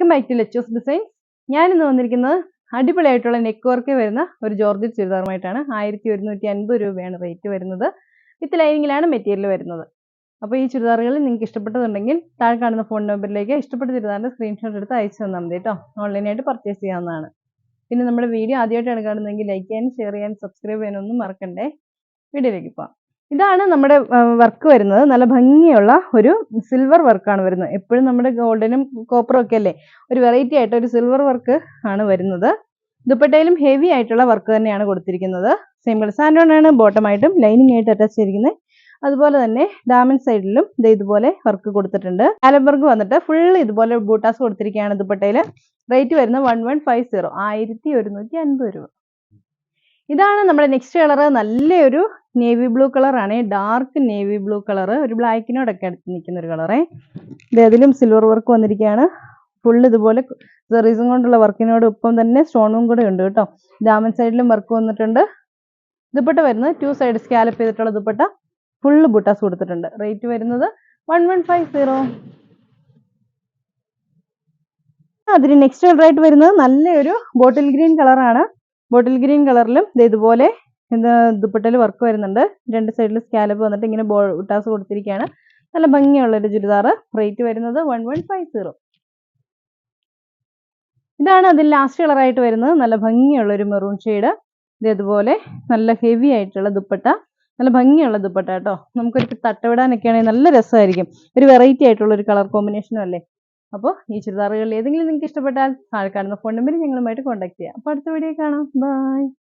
Welcome back to Lechu's designs. ഞാനിന്ന് വന്നിരിക്കുന്നത് അടിപൊളിയായിട്ടുള്ള നെക്ക് വർക്ക് വരുന്ന ഒരു ജോർജറ്റ് ചുരിദാറുമായിട്ടാണ്. 1150 രൂപയാണ് റേറ്റ് വരുന്നത്. വിത്ത് ലൈനിങ്ങിലാണ് മെറ്റീരിയൽ വരുന്നത്. അപ്പോൾ ഈ ചുരിദാറുകൾ നിങ്ങൾക്ക് ഇഷ്ടപ്പെട്ടതുണ്ടെങ്കിൽ താഴെ കാണുന്ന ഫോൺ നമ്പറിലേക്ക് ഇഷ്ടപ്പെട്ട ചുരിദാറിൻ്റെ സ്ക്രീൻഷോട്ട് എടുത്ത് അയച്ചു തന്നാൽ മതി കേട്ടോ. ഓൺലൈനായിട്ട് പർച്ചേസ് ചെയ്യാവുന്നതാണ്. പിന്നെ നമ്മുടെ വീഡിയോ ആദ്യമായിട്ടാണ് കാണുന്നതെങ്കിൽ ലൈക്ക് ചെയ്യാനും ഷെയർ ചെയ്യാനും സബ്സ്ക്രൈബ് ചെയ്യാനൊന്നും മറക്കണ്ടേ. വീഡിയോയിലേക്ക് പോകാം. ഇതാണ് നമ്മുടെ വർക്ക് വരുന്നത്. നല്ല ഭംഗിയുള്ള ഒരു സിൽവർ വർക്കാണ് വരുന്നത്. എപ്പോഴും നമ്മുടെ ഗോൾഡനും കോപ്പറും ഒക്കെ അല്ലേ, ഒരു വെറൈറ്റി ആയിട്ട് ഒരു സിൽവർ വർക്ക് ആണ് വരുന്നത്. ദുപ്പട്ടയിലും ഹെവി ആയിട്ടുള്ള വർക്ക് തന്നെയാണ് കൊടുത്തിരിക്കുന്നത്. സെയിം കളർ സാൻഡോണാണ് ബോട്ടമായിട്ടും ലൈനിങ് ആയിട്ട് അറ്റാച്ച് ചെയ്തിരിക്കുന്നത്. അതുപോലെ തന്നെ ഡാമൻ സൈഡിലും ഇതുപോലെ വർക്ക് കൊടുത്തിട്ടുണ്ട്. ആലം വർക്ക് വന്നിട്ട് ഫുൾ ഇതുപോലെ ബൂട്ടാസ് കൊടുത്തിരിക്കുകയാണ് ദുപ്പട്ടയിൽ. റേറ്റ് വരുന്നത് 1150, 1150 രൂപ. ഇതാണ് നമ്മുടെ നെക്സ്റ്റ് കളർ. നല്ലൊരു നേവി ബ്ലൂ കളറാണ്, ഡാർക്ക് നേവി ബ്ലൂ കളർ, ഒരു ബ്ലാക്കിനോടൊക്കെ അടുത്ത് നിൽക്കുന്ന ഒരു കളറേ. ഇതിലും സിൽവർ വർക്ക് വന്നിരിക്കുകയാണ്. ഫുൾ ഇതുപോലെ സെറീസും കൊണ്ടുള്ള വർക്കിനോടൊപ്പം തന്നെ സ്റ്റോണും കൂടെ ഉണ്ട് കേട്ടോ. ഡാമൻ സൈഡിലും വർക്ക് വന്നിട്ടുണ്ട്. ദുപ്പട്ട വരുന്നത് 2 സൈഡ് സ്കാലപ്പ് ചെയ്തിട്ടുള്ള ദുപ്പട്ട, ഫുള്ള് ബുട്ടാസ് കൊടുത്തിട്ടുണ്ട്. റേറ്റ് വരുന്നത് 1150. അതിന് നെക്സ്റ്റ് കളറായിട്ട് വരുന്നത് നല്ലൊരു ബോട്ടിൽ ഗ്രീൻ കളറാണ്. ബോട്ടിൽ ഗ്രീൻ കളറിലും ഇതുപോലെ ദുപ്പട്ടയിൽ വർക്ക് വരുന്നുണ്ട്. 2 സൈഡിൽ സ്കാലപ്പ് വന്നിട്ട് ഇങ്ങനെ ബുട്ടാസ് കൊടുത്തിരിക്കുകയാണ്. നല്ല ഭംഗിയുള്ളൊരു ചുരിദാർ. റേറ്റ് വരുന്നത് 1150. ഇതാണ് അതിൽ ലാസ്റ്റ് കളറായിട്ട് വരുന്നത്. നല്ല ഭംഗിയുള്ളൊരു മെറൂൺ ഷെയ്ഡ്. ഇതുപോലെ നല്ല ഹെവി ആയിട്ടുള്ള ദുപ്പട്ട, നല്ല ഭംഗിയുള്ള ദുപ്പട്ട കേട്ടോ. നമുക്കൊരു തട്ടവിടാനൊക്കെ ആണെങ്കിൽ നല്ല രസമായിരിക്കും. ഒരു വെറൈറ്റി ആയിട്ടുള്ള ഒരു കളർ കോമ്പിനേഷനും അല്ലേ. അപ്പോൾ ഈ ചുരിദാറുകളിൽ ഏതെങ്കിലും നിങ്ങൾക്ക് ഇഷ്ടപ്പെട്ടാൽ താഴെ കാണുന്ന ഫോൺ നമ്പറിൽ ഞങ്ങളുമായിട്ട് കോൺടാക്ട് ചെയ്യാം. അപ്പോൾ അടുത്ത വീഡിയോ കാണാം. ബൈ.